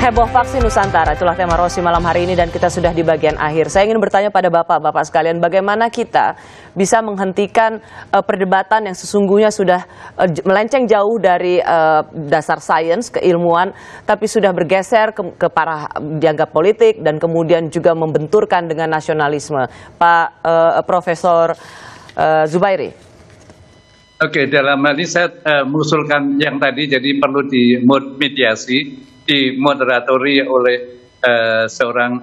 Heboh vaksin Nusantara, itulah tema Rosi malam hari ini dan kita sudah di bagian akhir. Saya ingin bertanya pada Bapak-Bapak sekalian, bagaimana kita bisa menghentikan perdebatan yang sesungguhnya sudah melenceng jauh dari dasar sains, keilmuan, tapi sudah bergeser ke parah dianggap politik dan kemudian juga membenturkan dengan nasionalisme. Pak Profesor Zubairi. Oke, dalam hal ini saya mengusulkan yang tadi, jadi perlu dimediasi, dimoderatori oleh seorang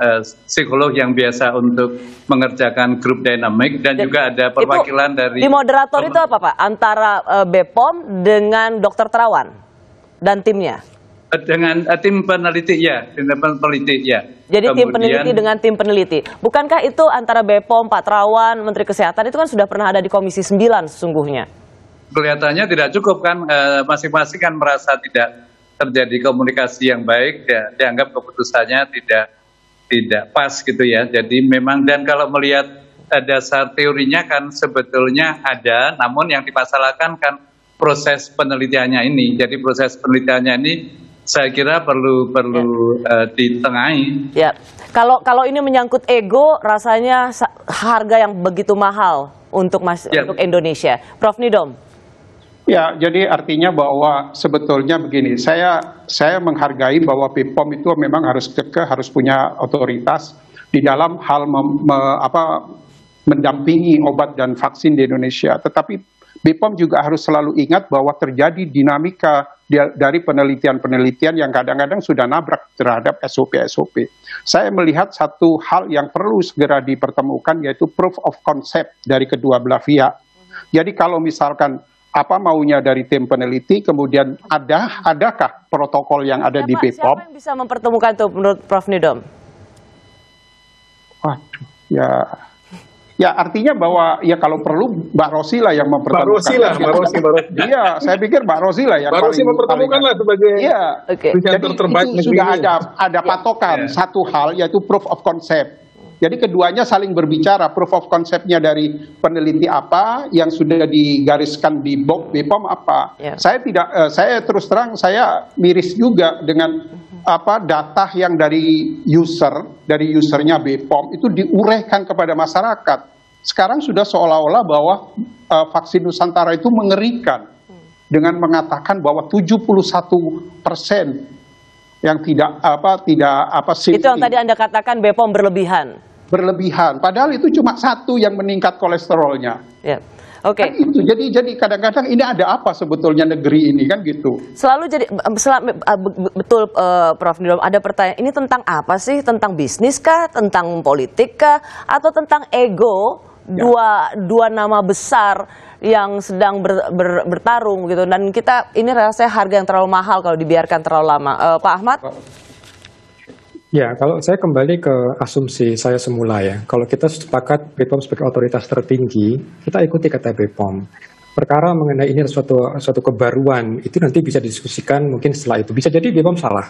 psikolog yang biasa untuk mengerjakan grup dinamik dan juga ada perwakilan dari... Di moderator itu apa Pak? Antara BPOM dengan Dr. Terawan dan timnya? Dengan tim peneliti ya, tim peneliti ya. Jadi kemudian, tim peneliti dengan tim peneliti. Bukankah itu antara BPOM, Pak Terawan, Menteri Kesehatan itu kan sudah pernah ada di Komisi 9 sesungguhnya? Kelihatannya tidak cukup kan, masing-masing kan merasa tidak terjadi komunikasi yang baik, ya, dianggap keputusannya tidak pas gitu ya. Jadi memang, dan kalau melihat dasar teorinya kan sebetulnya ada, namun yang dimasalahkan kan proses penelitiannya ini. Jadi proses penelitiannya ini saya kira perlu ditengahi. Ya, kalau ini menyangkut ego, rasanya harga yang begitu mahal untuk untuk Indonesia. Prof Nidom. Ya, jadi artinya bahwa sebetulnya begini, saya menghargai bahwa BPOM itu memang harus harus punya otoritas di dalam hal mendampingi obat dan vaksin di Indonesia. Tetapi BPOM juga harus selalu ingat bahwa terjadi dinamika dari penelitian-penelitian yang kadang-kadang sudah nabrak terhadap SOP-SOP. Saya melihat satu hal yang perlu segera dipertemukan, yaitu proof of concept dari kedua belah pihak. Jadi kalau misalkan apa maunya dari tim peneliti, kemudian adakah protokol yang ada di BPOM? Siapa yang bisa mempertemukan itu menurut Prof Nidom? Waduh, ya artinya bahwa ya kalau perlu Mbak Rosi lah yang mempertemukan. Mbak Rosi. Iya, saya pikir Mbak Rosi lah yang Mbak Rosi mempertemukan lah sebagai jadi terbaik itu sudah ada patokan satu hal, yaitu proof of concept. Jadi keduanya saling berbicara, proof of concept-nya dari peneliti apa, yang sudah digariskan di BPOM apa. Saya terus terang saya miris juga dengan data yang dari usernya BPOM itu diuraikan kepada masyarakat. Sekarang sudah seolah-olah bahwa vaksin Nusantara itu mengerikan dengan mengatakan bahwa 71% yang tidak itu yang tadi Anda katakan BPOM berlebihan, padahal itu cuma satu yang meningkat kolesterolnya. Ya. Oke. Kan itu. Jadi kadang-kadang ini ada apa sebetulnya negeri ini kan gitu. Betul Prof Nidom, ada pertanyaan, ini tentang apa sih? Tentang bisnis kah? Tentang politik kah? Atau tentang ego dua nama besar yang sedang bertarung gitu, dan kita ini rasanya harga yang terlalu mahal kalau dibiarkan terlalu lama. Pak Ahmad? Ya, kalau saya kembali ke asumsi saya semula ya, kalau kita sepakat BPOM sebagai otoritas tertinggi, kita ikuti kata BPOM. Perkara mengenai ini suatu kebaruan, itu nanti bisa didiskusikan mungkin setelah itu. Bisa jadi BPOM salah.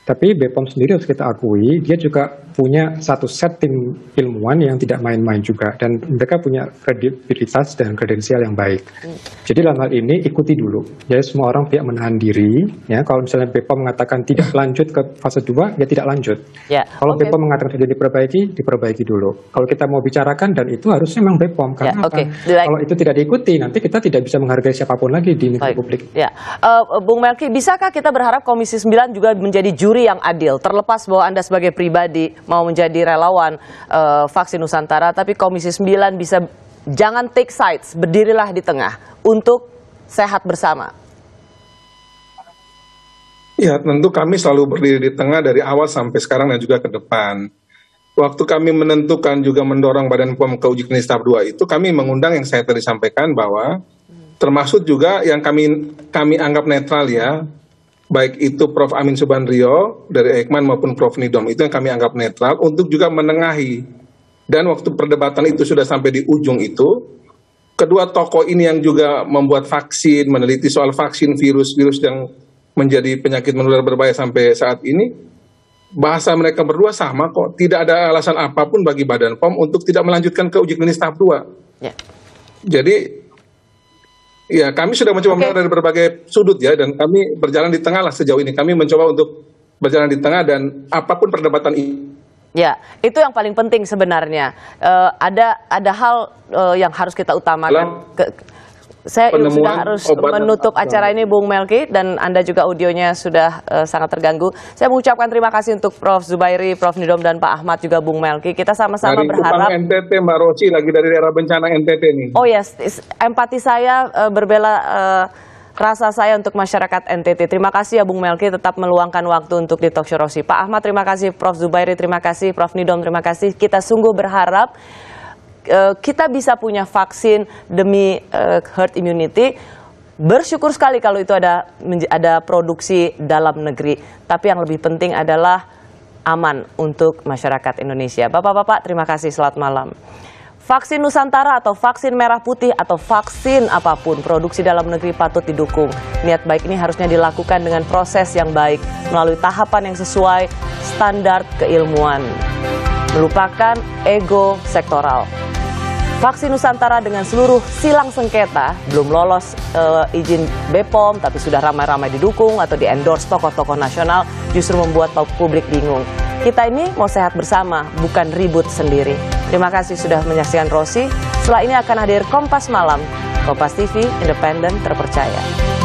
Tapi BPOM sendiri harus kita akui, dia juga punya satu set tim ilmuwan yang tidak main-main juga. Dan mereka punya kredibilitas dan kredensial yang baik. Jadi dalam hal ini ikuti dulu. Jadi semua orang pihak menahan diri. Ya, kalau misalnya BPOM mengatakan tidak lanjut ke fase 2, ya tidak lanjut. Kalau BPOM mengatakan sudah diperbaiki dulu. Kalau kita mau bicarakan, dan itu harusnya memang BPOM. Karena kalau itu tidak diikuti, nanti kita tidak bisa menghargai siapapun lagi di publik. Bung Melki, bisakah kita berharap Komisi 9 juga menjadi juri yang adil, terlepas bahwa Anda sebagai pribadi mau menjadi relawan vaksin Nusantara, tapi Komisi 9 bisa jangan take sides, berdirilah di tengah untuk sehat bersama. Ya, tentu kami selalu berdiri di tengah dari awal sampai sekarang dan juga ke depan. Waktu kami menentukan juga mendorong Badan POM ke uji klinis tahap 2 itu, kami mengundang yang saya tadi sampaikan bahwa termasuk juga yang kami anggap netral ya, baik itu Prof. Amin Subandrio dari Eijkman maupun Prof. Nidom, itu yang kami anggap netral untuk juga menengahi. Dan waktu perdebatan itu sudah sampai di ujung itu, kedua tokoh ini yang juga membuat vaksin, meneliti soal vaksin virus yang menjadi penyakit menular berbahaya sampai saat ini, bahasa mereka berdua sama kok. Tidak ada alasan apapun bagi Badan POM untuk tidak melanjutkan ke uji klinis tahap 2. Jadi ya kami sudah mencoba dari berbagai sudut ya, dan kami berjalan di tengah lah sejauh ini. Kami mencoba untuk berjalan di tengah dan apapun perdebatan ini. Ya, itu yang paling penting sebenarnya. Ada hal yang harus kita utamakan. Saya sudah harus menutup acara ini, Bung Melki, dan Anda juga audionya sudah sangat terganggu. Saya mengucapkan terima kasih untuk Prof. Zubairi, Prof. Nidom, dan Pak Ahmad juga Bung Melki. Kita sama-sama berharap. Dari NTT, Mbak Rosi, lagi dari daerah bencana NTT nih. Oh yes, empati saya berbela rasa saya untuk masyarakat NTT. Terima kasih ya Bung Melki, tetap meluangkan waktu untuk di Talk Show Rosi. Pak Ahmad, terima kasih. Prof. Zubairi, terima kasih. Prof. Nidom, terima kasih. Kita sungguh berharap kita bisa punya vaksin demi herd immunity. Bersyukur sekali kalau itu ada produksi dalam negeri. Tapi yang lebih penting adalah aman untuk masyarakat Indonesia. Bapak-bapak, terima kasih. Selamat malam. Vaksin Nusantara atau vaksin merah putih atau vaksin apapun, produksi dalam negeri patut didukung. Niat baik ini harusnya dilakukan dengan proses yang baik, melalui tahapan yang sesuai standar keilmuan. Melupakan ego sektoral. Vaksin Nusantara dengan seluruh silang sengketa belum lolos izin BPOM, tapi sudah ramai-ramai didukung atau di-endorse tokoh-tokoh nasional, justru membuat publik bingung. Kita ini mau sehat bersama, bukan ribut sendiri. Terima kasih sudah menyaksikan Rosi. Setelah ini akan hadir Kompas Malam. Kompas TV, independen, terpercaya.